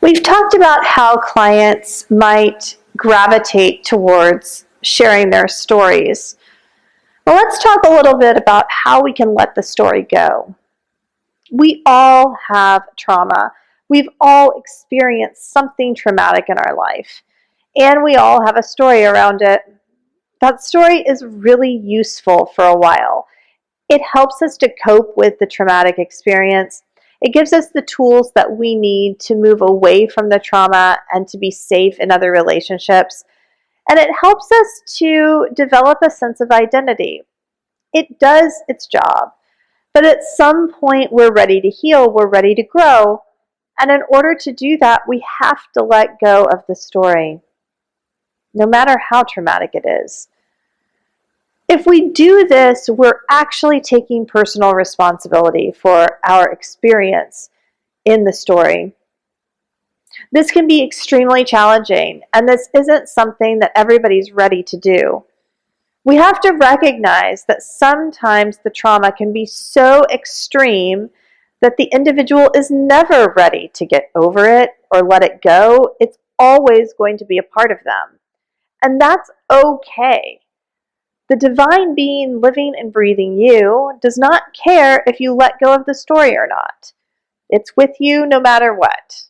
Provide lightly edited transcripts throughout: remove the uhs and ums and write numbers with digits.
We've talked about how clients might gravitate towards sharing their stories. Well, let's talk a little bit about how we can let the story go. We all have trauma. We've all experienced something traumatic in our life, and we all have a story around it. That story is really useful for a while. It helps us to cope with the traumatic experience. It gives us the tools that we need to move away from the trauma and to be safe in other relationships. And it helps us to develop a sense of identity. It does its job. But at some point, we're ready to heal, we're ready to grow. And in order to do that, we have to let go of the story, no matter how traumatic it is. If we do this, we're actually taking personal responsibility for our experience in the story. This can be extremely challenging, and this isn't something that everybody's ready to do. We have to recognize that sometimes the trauma can be so extreme that the individual is never ready to get over it or let it go. It's always going to be a part of them. And that's okay. The divine being living and breathing you does not care if you let go of the story or not. It's with you no matter what.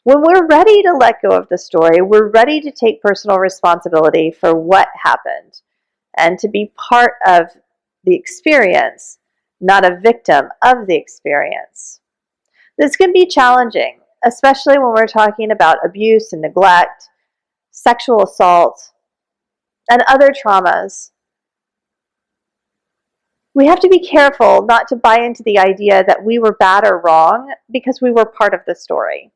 When we're ready to let go of the story, we're ready to take personal responsibility for what happened and to be part of the experience, not a victim of the experience. This can be challenging, especially when we're talking about abuse and neglect, sexual assault, and other traumas. We have to be careful not to buy into the idea that we were bad or wrong because we were part of the story.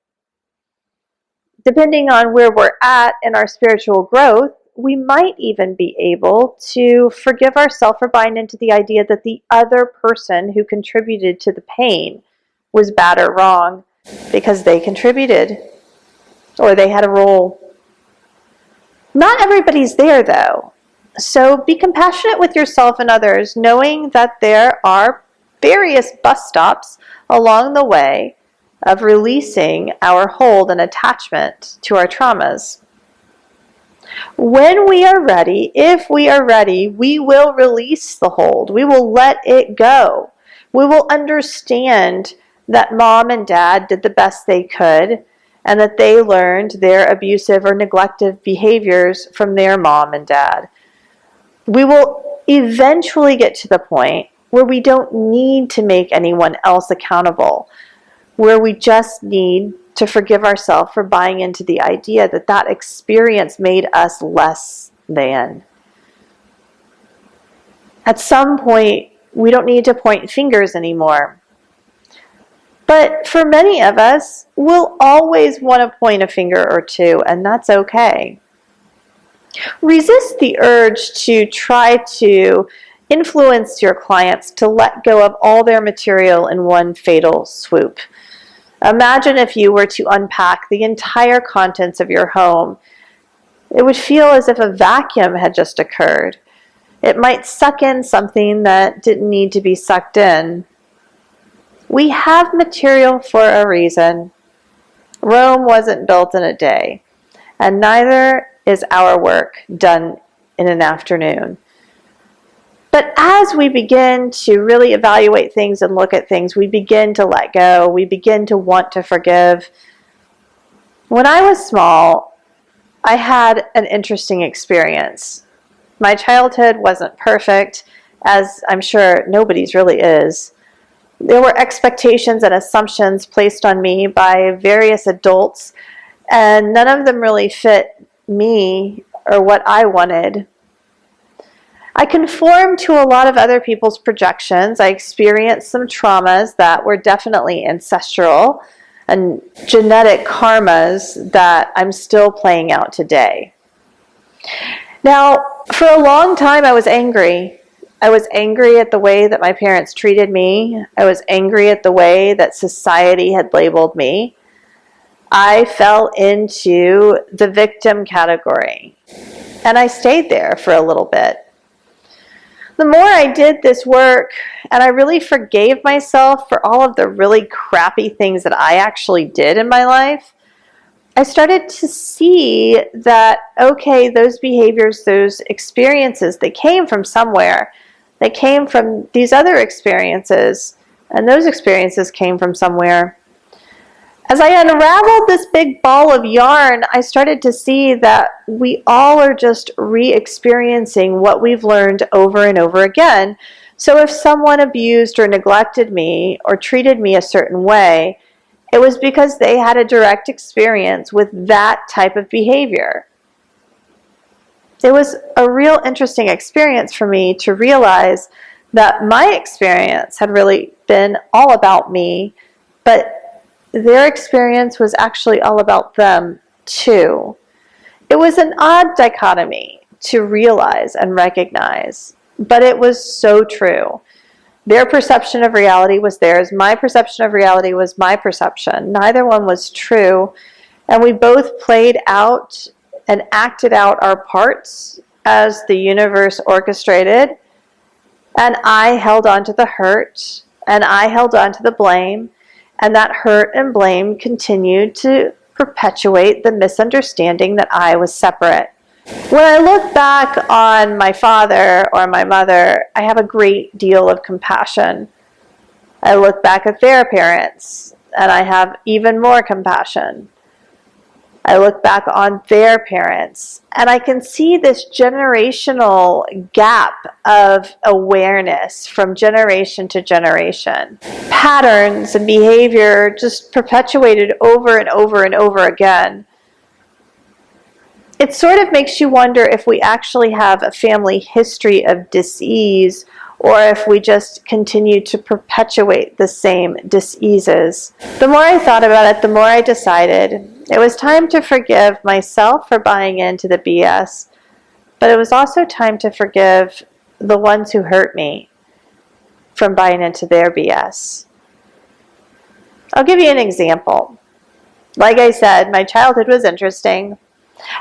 Depending on where we're at in our spiritual growth, we might even be able to forgive ourselves for buying into the idea that the other person who contributed to the pain was bad or wrong because they contributed or they had a role. Not everybody's there, though. So be compassionate with yourself and others, knowing that there are various bus stops along the way of releasing our hold and attachment to our traumas. When we are ready, if we are ready, we will release the hold. We will let it go. We will understand that mom and dad did the best they could and that they learned their abusive or neglective behaviors from their mom and dad. We will eventually get to the point where we don't need to make anyone else accountable, where we just need to forgive ourselves for buying into the idea that that experience made us less than. At some point, we don't need to point fingers anymore. But for many of us, we'll always want to point a finger or two, and that's okay. Resist the urge to try to influence your clients to let go of all their material in one fatal swoop. Imagine if you were to unpack the entire contents of your home. It would feel as if a vacuum had just occurred. It might suck in something that didn't need to be sucked in. We have material for a reason. Rome wasn't built in a day, and neither is our work done in an afternoon. But as we begin to really evaluate things and look at things, we begin to let go. We begin to want to forgive. When I was small, I had an interesting experience. My childhood wasn't perfect, as I'm sure nobody's really is. There were expectations and assumptions placed on me by various adults, and none of them really fit me or what I wanted. I conformed to a lot of other people's projections. I experienced some traumas that were definitely ancestral and genetic karmas that I'm still playing out today. Now, for a long time, I was angry. I was angry at the way that my parents treated me. I was angry at the way that society had labeled me. I fell into the victim category, and I stayed there for a little bit. The more I did this work and I really forgave myself for all of the really crappy things that I actually did in my life, I started to see that, okay, those behaviors, those experiences, they came from somewhere. They came from these other experiences, and those experiences came from somewhere. As I unraveled this big ball of yarn, I started to see that we all are just re-experiencing what we've learned over and over again. So if someone abused or neglected me or treated me a certain way, it was because they had a direct experience with that type of behavior. It was a real interesting experience for me to realize that my experience had really been all about me, but their experience was actually all about them too. It was an odd dichotomy to realize and recognize, but it was so true. Their perception of reality was theirs. My perception of reality was my perception. Neither one was true, and we both played out and acted out our parts as the universe orchestrated, and I held on to the hurt, and I held on to the blame, and that hurt and blame continued to perpetuate the misunderstanding that I was separate. When I look back on my father or my mother, I have a great deal of compassion. I look back at their parents, and I have even more compassion. I look back on their parents, and I can see this generational gap of awareness from generation to generation. Patterns and behavior just perpetuated over and over and over again. It sort of makes you wonder if we actually have a family history of disease, or if we just continue to perpetuate the same diseases. The more I thought about it, the more I decided it was time to forgive myself for buying into the BS, but it was also time to forgive the ones who hurt me from buying into their BS. I'll give you an example. Like I said, my childhood was interesting.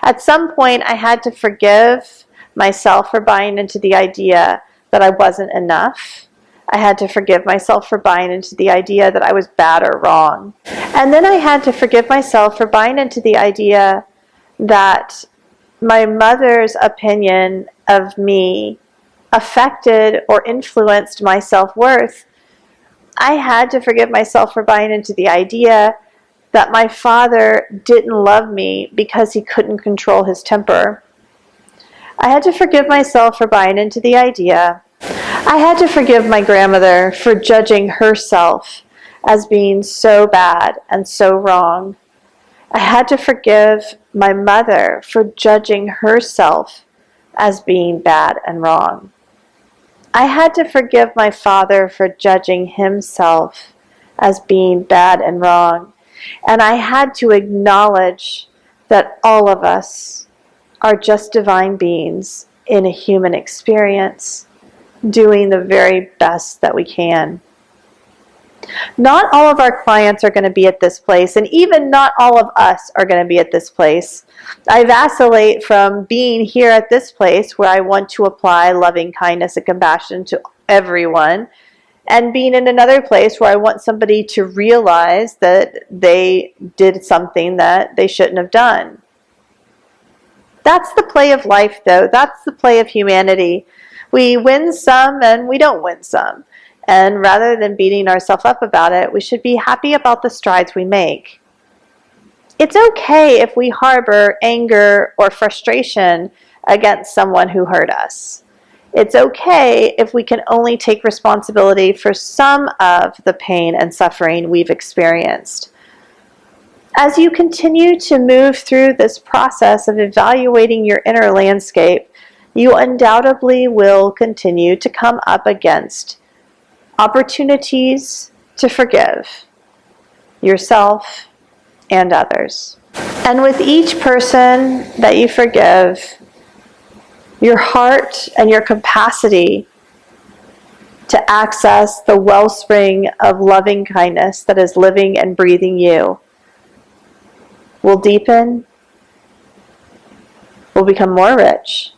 At some point, I had to forgive myself for buying into the idea that I wasn't enough. I had to forgive myself for buying into the idea that I was bad or wrong. And then I had to forgive myself for buying into the idea that my mother's opinion of me affected or influenced my self-worth. I had to forgive myself for buying into the idea that my father didn't love me because he couldn't control his temper. I had to forgive myself for buying into the idea. I had to forgive my grandmother for judging herself as being so bad and so wrong. I had to forgive my mother for judging herself as being bad and wrong. I had to forgive my father for judging himself as being bad and wrong. And I had to acknowledge that all of us are just divine beings in a human experience, doing the very best that we can. Not all of our clients are going to be at this place, and even not all of us are going to be at this place. I vacillate from being here at this place where I want to apply loving kindness and compassion to everyone, and being in another place where I want somebody to realize that they did something that they shouldn't have done. That's the play of life, though. That's the play of humanity. We win some and we don't win some. And rather than beating ourselves up about it, we should be happy about the strides we make. It's okay if we harbor anger or frustration against someone who hurt us. It's okay if we can only take responsibility for some of the pain and suffering we've experienced. As you continue to move through this process of evaluating your inner landscape, you undoubtedly will continue to come up against opportunities to forgive yourself and others. And with each person that you forgive, your heart and your capacity to access the wellspring of loving kindness that is living and breathing you will deepen, will become more rich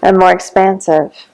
and more expansive.